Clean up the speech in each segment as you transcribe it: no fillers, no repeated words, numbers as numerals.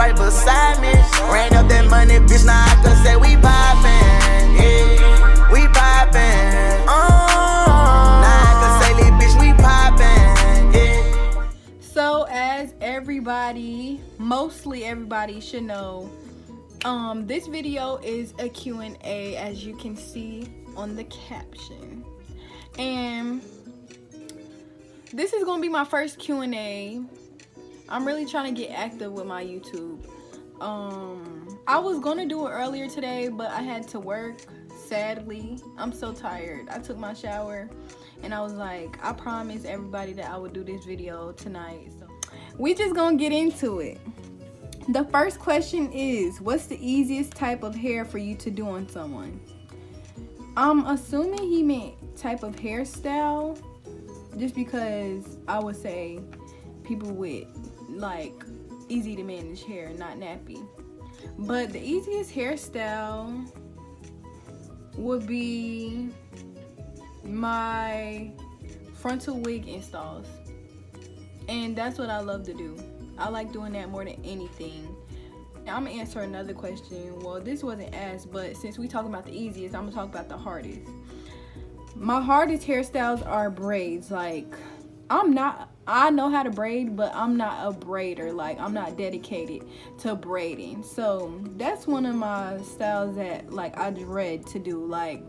right beside me. Ran up that money, bitch, now I can say we poppin', yeah, we poppin', now I can say, little bitch, we poppin', yeah. So as everybody, mostly everybody should know, this video is a Q&A, as you can see on the caption. And this is gonna be my first Q&A. I'm really trying to get active with my YouTube. I was gonna do it earlier today, but I had to work, sadly. I'm so tired. I took my shower and I was like, I promised everybody that I would do this video tonight. So we just gonna get into it. The first question is, what's the easiest type of hair for you to do on someone? I'm assuming he meant type of hairstyle, just because I would say people with like easy to manage hair, not nappy. But the easiest hairstyle would be my frontal wig installs, and that's what I love to do. I like doing that more than anything. Now, I'm gonna answer another question. Well, this wasn't asked, but since we talking about the easiest, I'm gonna talk about the hardest. My hardest hairstyles are braids. Like, I know how to braid, but I'm not a braider. Like, I'm not dedicated to braiding. So that's one of my styles that like I dread to do. Like,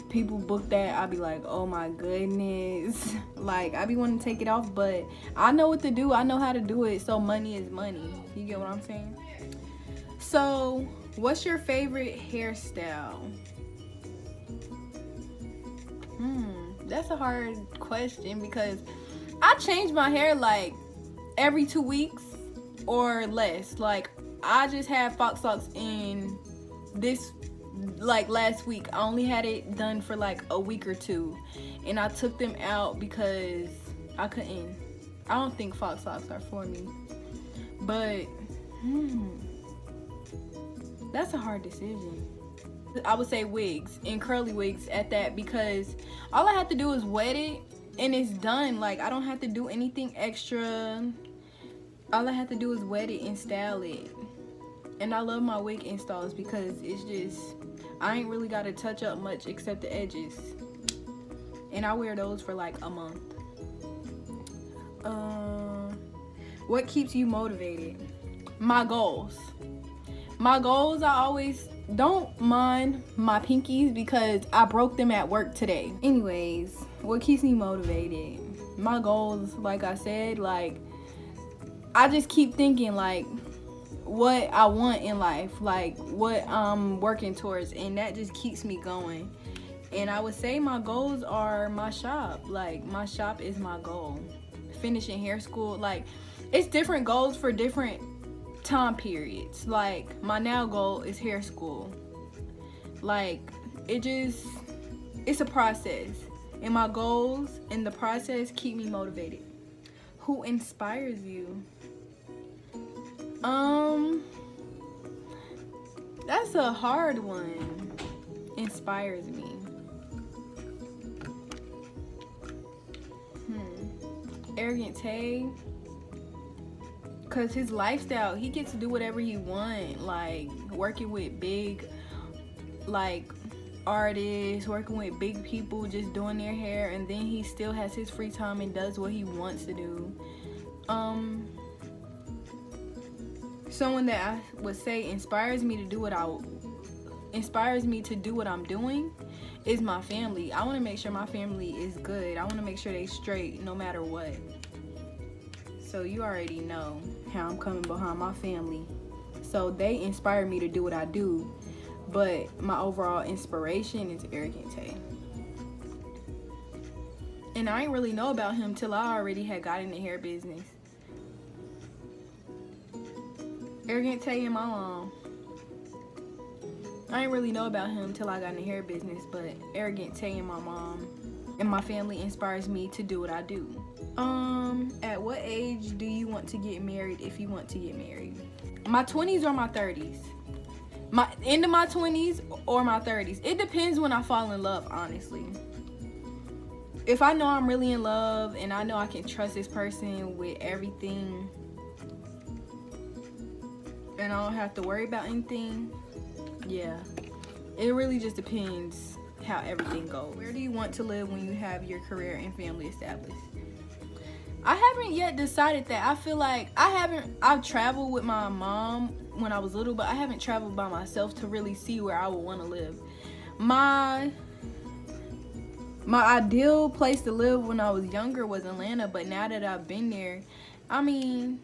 people book that, I'll be like, oh my goodness. Like, I be wanting to take it off, but I know what to do. I know how to do it. So money is money. You get what I'm saying? So what's your favorite hairstyle? That's a hard question because I change my hair like every 2 weeks or less. Like, I just had fox locks in this like last week. I only had it done for like a week or two, and I took them out because I don't think fox locks are for me. But that's a hard decision. I would say wigs, and curly wigs at that, because all I have to do is wet it and it's done. Like, I don't have to do anything extra. All I have to do is wet it and style it. And I love my wig installs because it's just, I ain't really got to touch up much except the edges. And I wear those for like a month. What keeps you motivated? My goals. My goals, I always don't mind my pinkies because I broke them at work today. Anyways, what keeps me motivated? My goals, like I said, like, I just keep thinking like what I want in life, like what I'm working towards, and that just keeps me going. And I would say my goals are my shop. Like, my shop is my goal. Finishing hair school, like, it's different goals for different time periods. Like, my now goal is hair school. Like, it's a process, and my goals and the process keep me motivated. Who inspires you? That's a hard one. Inspires me. Arrogant Tay, cause his lifestyle, he gets to do whatever he want, like working with big like artists, working with big people, just doing their hair, and then he still has his free time and does what he wants to do. Someone that I would say inspires me to do what I'm doing is my family. I want to make sure my family is good. I want to make sure they straight no matter what. So you already know how I'm coming behind my family. So they inspire me to do what I do, but my overall inspiration is Arrogant Tay. And I didn't really know about him till I already had got in the hair business. Arrogant Tay and my mom. I didn't really know about him till I got in the hair business, but Arrogant Tay and my mom and my family inspires me to do what I do. At what age do you want to get married, if you want to get married? My 20s or my 30s? My end of my 20s or my 30s? It depends when I fall in love, honestly. If I know I'm really in love and I know I can trust this person with everything, and I don't have to worry about anything, yeah, it really just depends how everything goes. Where do you want to live when you have your career and family established? I haven't yet decided that. I feel like I've traveled with my mom when I was little, but I haven't traveled by myself to really see where I would want to live. My ideal place to live when I was younger was Atlanta, but now that I've been there, I mean,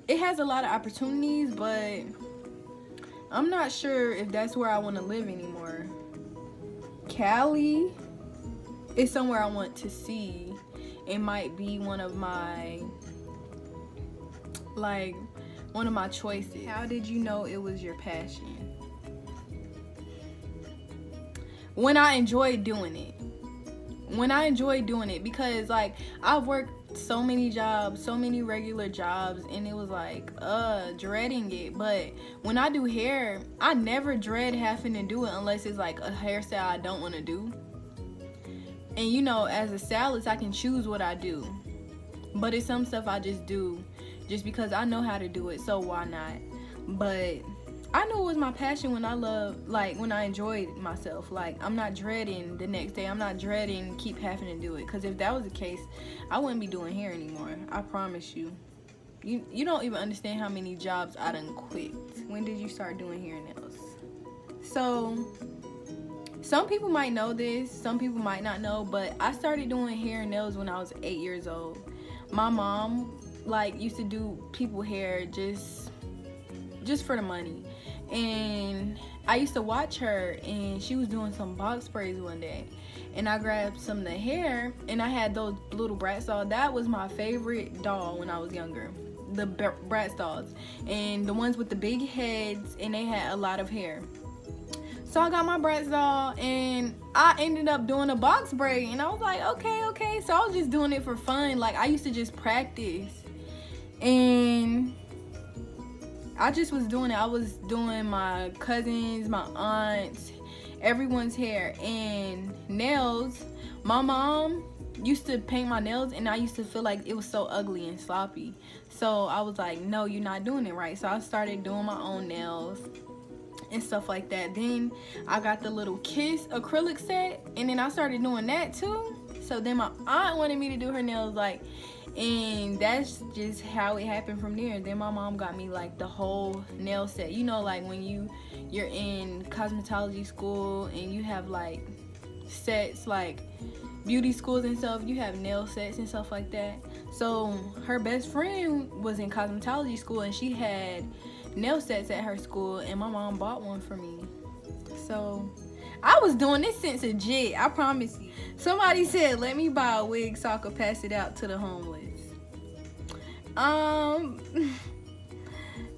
it has a lot of opportunities, but I'm not sure if that's where I want to live anymore. Cali is somewhere I want to see. It might be one of my choices. How did you know it was your passion? When I enjoyed doing it. Because like I've worked so many jobs, so many regular jobs, and it was like dreading it. But when I do hair, I never dread having to do it unless it's like a hairstyle I don't want to do. And you know, as a stylist, I can choose what I do, but it's some stuff I just do just because I know how to do it, so why not? But I knew it was my passion when I enjoyed myself. Like, I'm not dreading the next day. I'm not dreading keep having to do it, because if that was the case, I wouldn't be doing hair anymore. I promise you. You don't even understand how many jobs I done quit. When did you start doing hair and nails? So some people might know this, some people might not know, but I started doing hair and nails when I was 8 years old. My mom used to do people hair just for the money, and I used to watch her, and she was doing some box braids one day, and I grabbed some of the hair, and I had those little Bratz dolls. That was my favorite doll when I was younger, the Bratz dolls, and the ones with the big heads, and they had a lot of hair. So I got my Bratz doll, and I ended up doing a box braid, and I was like, okay. So I was just doing it for fun. Like, I used to just practice, and I just was doing it. I was doing my cousins, my aunts, everyone's hair, and nails. My mom used to paint my nails, and I used to feel like it was so ugly and sloppy. So I was like, no, you're not doing it right. So I started doing my own nails and stuff like that. Then I got the little Kiss acrylic set, and then I started doing that too. So then my aunt wanted me to do her nails, and that's just how it happened from there. Then my mom got me the whole nail set. You know, like when you're in cosmetology school and you have sets, like beauty schools and stuff, you have nail sets and stuff like that. So her best friend was in cosmetology school, and she had nail sets at her school, and my mom bought one for me. So I was doing this since a jit, I promise you. Somebody said, let me buy a wig so I could pass it out to the homeless.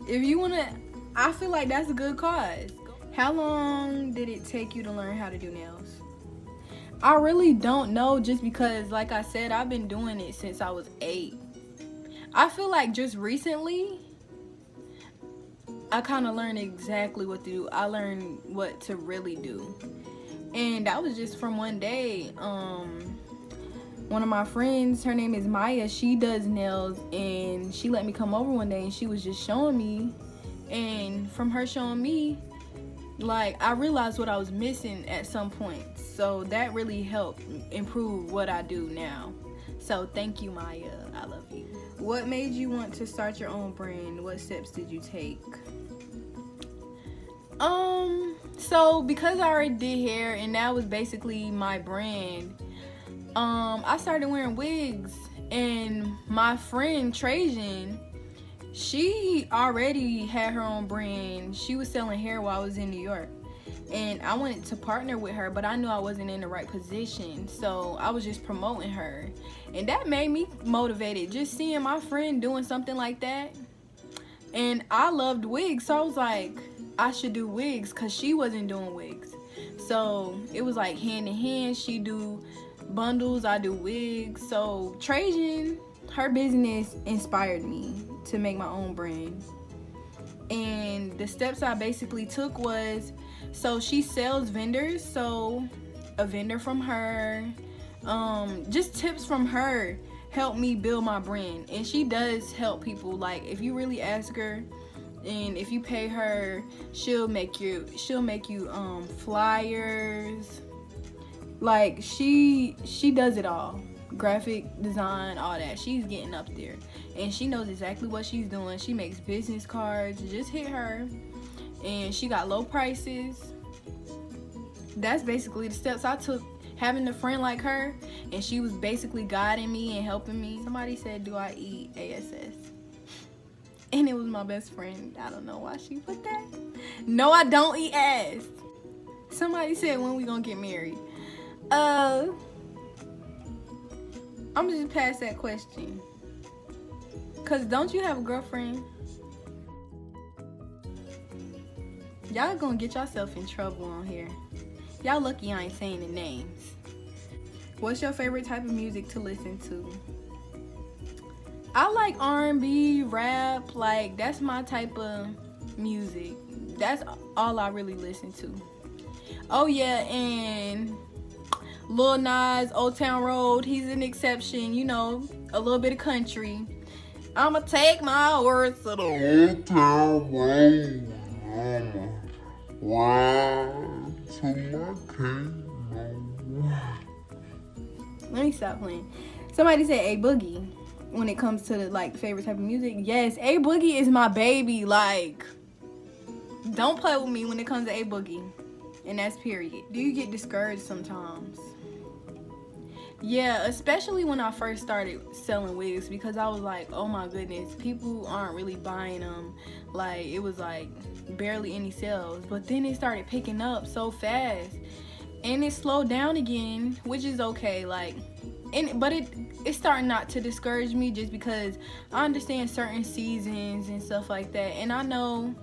If you wanna, I feel like that's a good cause. How long did it take you to learn how to do nails? I really don't know, just because, like I said, I've been doing it since I was 8. I feel like just recently, I kind of learned exactly what to do. I learned what to really do. And that was just from one day. One of my friends, her name is Maya, she does nails, and she let me come over one day, and she was just showing me. And from her showing me, I realized what I was missing at some point. So that really helped improve what I do now. So thank you, Maya. I love you. What made you want to start your own brand? What steps did you take? So because I already did hair, and that was basically my brand, I started wearing wigs, and my friend Trajan, she already had her own brand. She was selling hair while I was in New York, and I wanted to partner with her, but I knew I wasn't in the right position, so I was just promoting her, and that made me motivated, just seeing my friend doing something like that. And I loved wigs, so I was like, I should do wigs, because she wasn't doing wigs. So it was like hand in hand. She do bundles, I do wigs. So Trajan, her business inspired me to make my own brand. And the steps I basically took was, so she sells vendors, so a vendor from her, just tips from her helped me build my brand. And she does help people. Like, if you really ask her, And if you pay her, she'll make you flyers. Like she does it all. Graphic design, all that. She's getting up there. And she knows exactly what she's doing. She makes business cards. Just hit her. And she got low prices. That's basically the steps I took, having a friend like her, and she was basically guiding me and helping me. Somebody said, do I eat ASS? And it was my best friend. I don't know why she put that. No, I don't eat ass. Somebody said, when we gonna get married? I'm gonna just pass that question. Cause don't you have a girlfriend? Y'all gonna get yourself in trouble on here. Y'all lucky I ain't saying the names. What's your favorite type of music to listen to? I like R&B, rap, like that's my type of music. That's all I really listen to. Oh yeah, and Lil Nas, Old Town Road, he's an exception, you know, a little bit of country. I'ma take my words to the Old Town Road. Wow, to my kingdom. Let me stop playing. Somebody said A Boogie when it comes to like favorite type of music. Yes, A Boogie is my baby. Like, don't play with me when it comes to A Boogie. And that's period. Do you get discouraged sometimes? Yeah, especially when I first started selling wigs, because I was like, oh my goodness, people aren't really buying them. Like, it was like barely any sales. But then it started picking up so fast, and it slowed down again, which is okay. Like, but it's starting not to discourage me, just because I understand certain seasons and stuff like that. And I know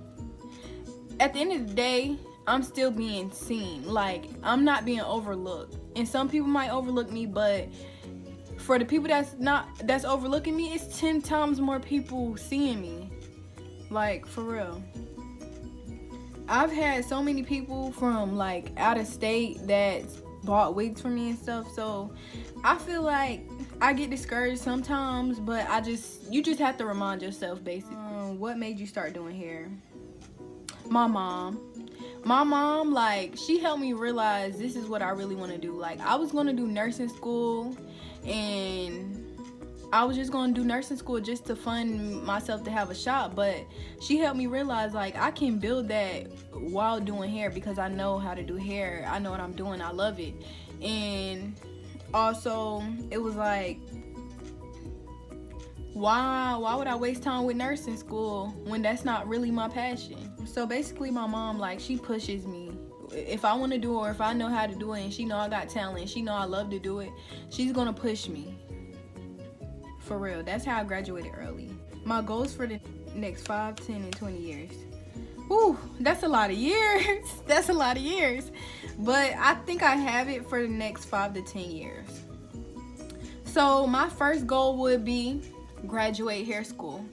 at the end of the day, I'm still being seen. Like, I'm not being overlooked. And some people might overlook me, but for the people that's overlooking me, it's 10 times more people seeing me. Like, for real. I've had so many people from like out of state that bought wigs for me and stuff, so I feel like I get discouraged sometimes, but you just have to remind yourself, basically. What made you start doing hair? My mom, like, she helped me realize this is what I really want to do. Like, I was going to do nursing school, and I was just going to do nursing school just to fund myself to have a shop, but she helped me realize, like, I can build that while doing hair, because I know how to do hair. I know what I'm doing. I love it. And also, it was like, why would I waste time with nursing school when that's not really my passion? So basically, my mom, like, she pushes me. If I want to do it, or if I know how to do it, and she know I got talent, she know I love to do it, she's gonna push me. For real. That's how I graduated early. My goals for the next 5, 10, and 20 years. Whew, that's a lot of years. That's a lot of years. But I think I have it for the next 5 to 10 years. So my first goal would be graduate hair school.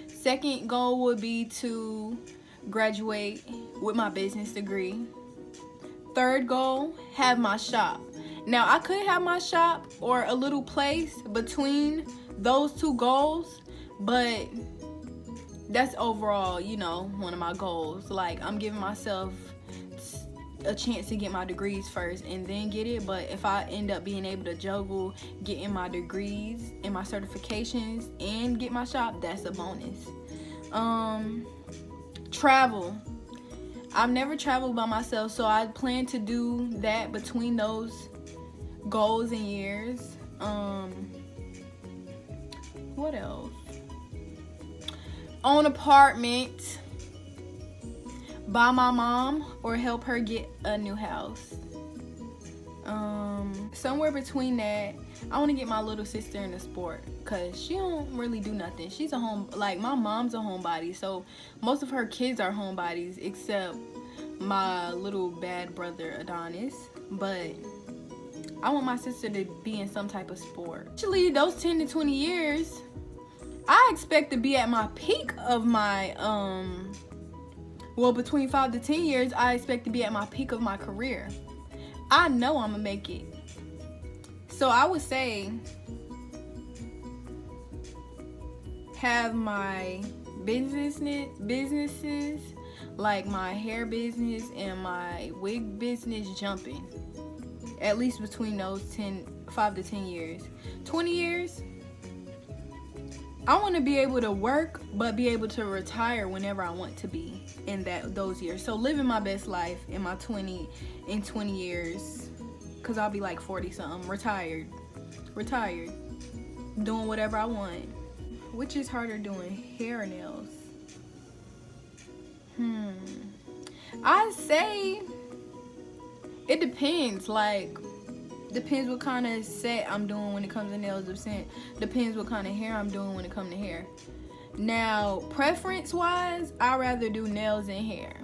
Second goal would be to graduate with my business degree. Third goal, have my shop. Now, I could have my shop or a little place between those two goals, but that's overall, you know, one of my goals. Like, I'm giving myself a chance to get my degrees first and then get it, but if I end up being able to juggle getting my degrees and my certifications and get my shop, that's a bonus. Travel. I've never traveled by myself, so I plan to do that between those goals and years. What else? Own apartment, buy my mom, or help her get a new house. Somewhere between that, I want to get my little sister in a sport, because she don't really do nothing. She's a my mom's a homebody, so most of her kids are homebodies except my little bad brother Adonis. But I want my sister to be in some type of sport. Actually, those 10 to 20 years, I expect to be at my peak of my well, between 5 to 10 years, I expect to be at my peak of my career. I know I'm gonna make it. So I would say have my businesses, like my hair business and my wig business, jumping. At least between those 5 to 10 years. 20 years, I want to be able to work, but be able to retire whenever I want to be in those years. So living my best life in my 20 years, because I'll be like 40 something, retired, doing whatever I want. Which is harder, doing hair or nails? I'd say it depends. Like, depends what kind of set I'm doing when it comes to nails. Depends what kind of hair I'm doing when it comes to hair. Now, preference wise, I'd rather do nails and hair,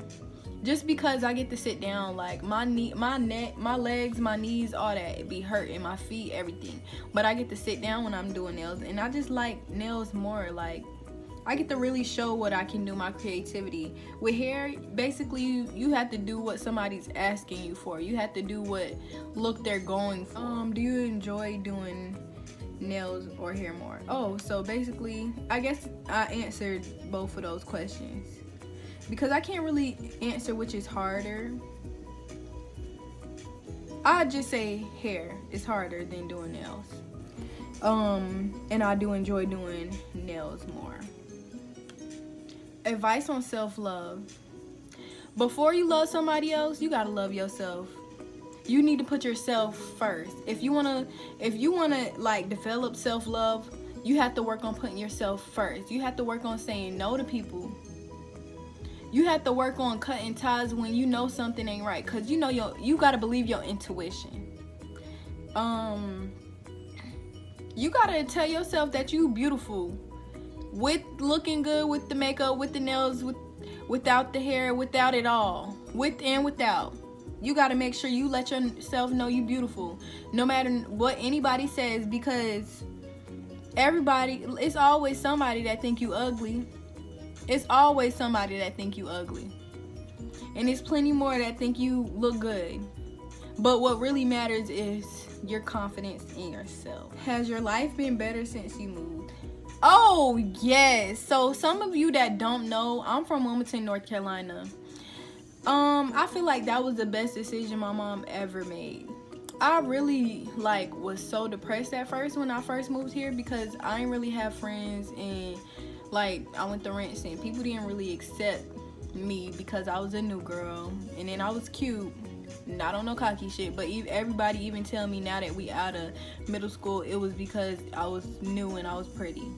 just because I get to sit down. Like my neck, my legs, my knees, all that, it be hurting, my feet, everything. But I get to sit down when I'm doing nails, and I just like nails more. Like, I get to really show what I can do, my creativity. With hair, basically you have to do what somebody's asking you for. You have to do what look they're going for. Do you enjoy doing nails or hair more? Oh, so basically, I guess I answered both of those questions, because I can't really answer which is harder. I'd just say hair is harder than doing nails. And I do enjoy doing nails more. Advice on self-love. Before you love somebody else, you gotta love yourself. You need to put yourself first. If you wanna like develop self-love, you have to work on putting yourself first. You have to work on saying no to people. You have to work on cutting ties when you know something ain't right, cause you gotta believe your intuition. You gotta tell yourself that you beautiful. With looking good, with the makeup, with the nails, without the hair, without it all, with and without. You got to make sure you let yourself know you beautiful, no matter what anybody says, because it's always somebody that think you ugly. It's always somebody that think you ugly, and there's plenty more that think you look good. But what really matters is your confidence in yourself. Has your life been better since you moved? Oh, yes. So some of you that don't know, I'm from Wilmington, North Carolina. I feel like that was the best decision my mom ever made. I really was so depressed at first when I first moved here, because I didn't really have friends, and I went to rents and people didn't really accept me because I was a new girl, and then I was cute. Not on no cocky shit, but everybody even tell me now that we out of middle school, it was because I was new and I was pretty.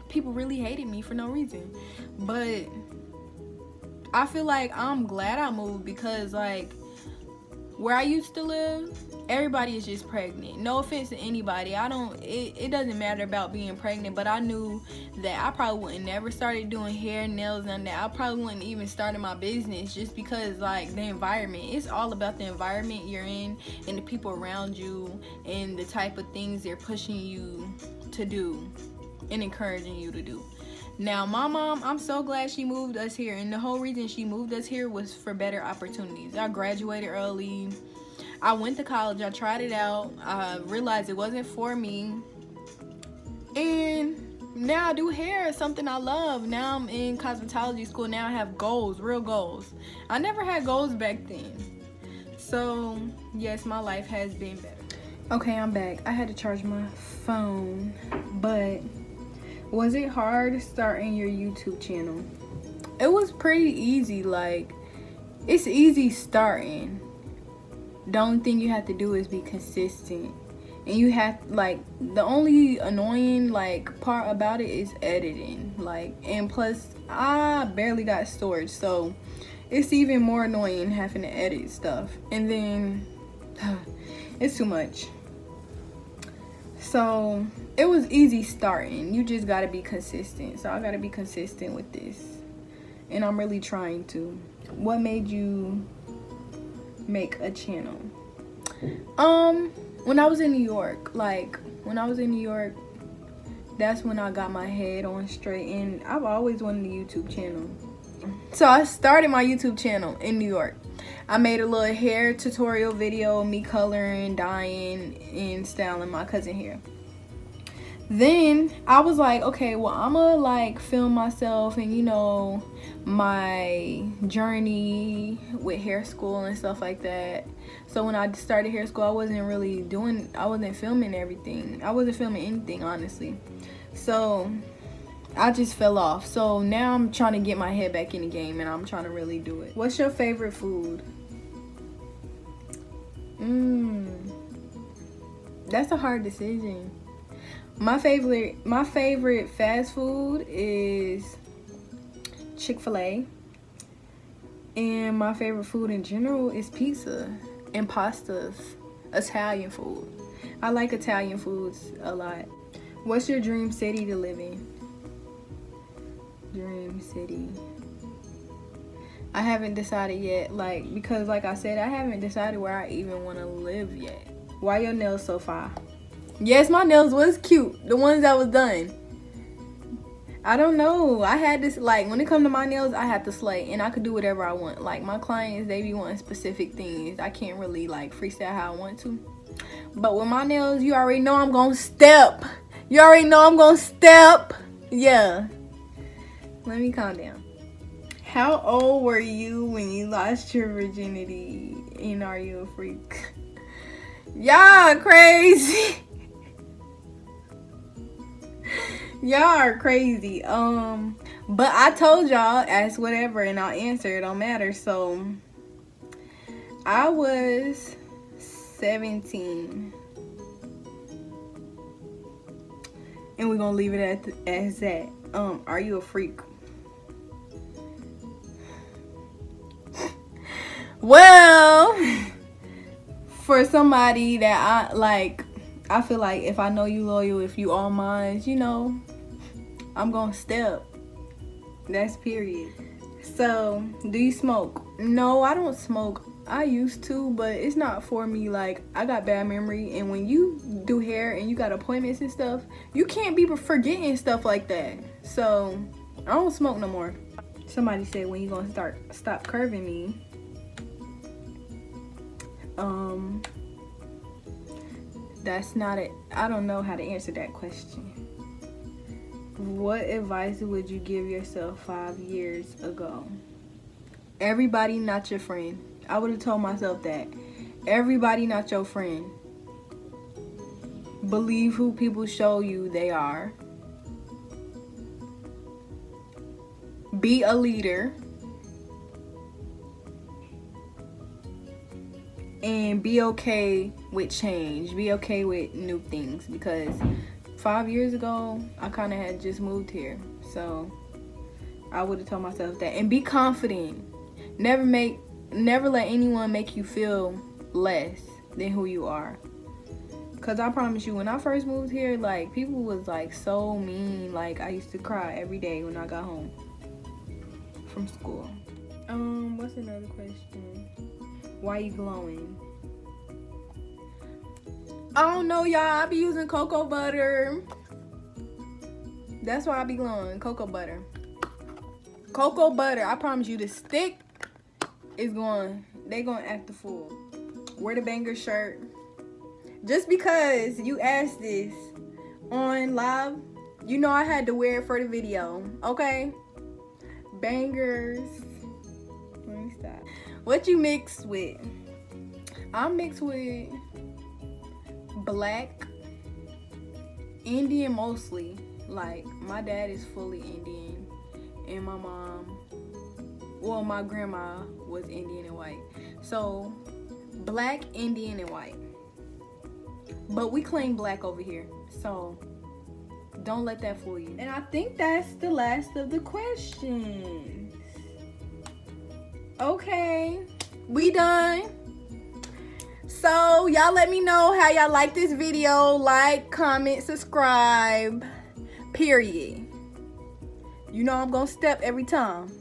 People really hated me for no reason. But I feel like I'm glad I moved, because where I used to live, everybody is just pregnant. No offense to anybody. It doesn't matter about being pregnant, but I knew that I probably wouldn't never started doing hair, nails, and that. I probably wouldn't even started my business, just because the environment. It's all about the environment you're in and the people around you and the type of things they're pushing you to do and encouraging you to do. Now, my mom, I'm so glad she moved us here, and the whole reason she moved us here was for better opportunities. I graduated early. I went to college. I tried it out. I realized it wasn't for me, and now I do hair. It's something I love. Now I'm in cosmetology school. Now I have goals, real goals. I never had goals back then. So yes, my life has been better. Okay, I'm back. I had to charge my phone, but was it hard starting your YouTube channel? It was pretty easy. It's easy starting. The only thing you have to do is be consistent. And you have, the only annoying, part about it is editing. And plus, I barely got storage. So, it's even more annoying having to edit stuff. And then, it's too much. So, it was easy starting. You just gotta be consistent. So, I gotta be consistent with this. And I'm really trying to. What made you make a channel? When I was in New York, that's when I got my head on straight, and I've always wanted a YouTube channel. So I started my YouTube channel in New York. I made a little hair tutorial video, me coloring, dyeing, and styling my cousin hair. Then I was like, okay, well, I'ma like film myself and you know my journey with hair school and stuff like that. So when I started hair school, I wasn't filming everything. I wasn't filming anything, honestly. So I just fell off. So now I'm trying to get my head back in the game and I'm trying to really do it. What's your favorite food? That's a hard decision. My favorite fast food is Chick-fil-A. And my favorite food in general is pizza and pastas, Italian food. I like Italian foods a lot. What's your dream city to live in? Dream city. I haven't decided yet, because like I said, I haven't decided where I even want to live yet. Why your nails so fire? Yes, my nails was cute. The ones that was done. I don't know. I had this, when it comes to my nails, I had to slay. And I could do whatever I want. Like, my clients, they be wanting specific things. I can't really, freestyle how I want to. But with my nails, you already know I'm going to step. You already know I'm going to step. Yeah. Let me calm down. How old were you when you lost your virginity? And are you a freak? Y'all crazy. Y'all are crazy. But I told y'all, ask whatever and I'll answer. It don't matter. So I was 17. And we're gonna leave it as that. Are you a freak? Well, for somebody that I feel like if I know you loyal, if you all mine, you know, I'm gonna step. That's period. So, do you smoke? No, I don't smoke. I used to, but it's not for me. Like, I got bad memory, and when you do hair and you got appointments and stuff, you can't be forgetting stuff like that. So, I don't smoke no more. Somebody said, when you gonna stop curving me? That's not it. I don't know how to answer that question. What advice would you give yourself 5 years ago? Everybody not your friend. I would have told myself that. Everybody not your friend. Believe who people show you they are. Be a leader. And be okay with change. Be okay with new things. Because 5 years ago, I kind of had just moved here. So, I would have told myself that. And be confident. Never let anyone make you feel less than who you are. Because I promise you, when I first moved here, people was, so mean. I used to cry every day when I got home from school. What's another question? Why you glowing? I don't know, y'all. I be using cocoa butter. That's why I be glowing. Cocoa butter. Cocoa butter. I promise you, the stick is they gonna act the fool. Wear the banger shirt. Just because you asked this on live, you know I had to wear it for the video. Okay? Bangers. Let me stop. What you mix with? I'm mixed with black, Indian mostly. My dad is fully Indian, and my mom, well, my grandma was Indian and white. So, black, Indian, and white. But we claim black over here, so don't let that fool you. And I think that's the last of the questions. Okay, we done. So y'all let me know how y'all like this video. Like, comment, subscribe, period. You know I'm gonna step every time.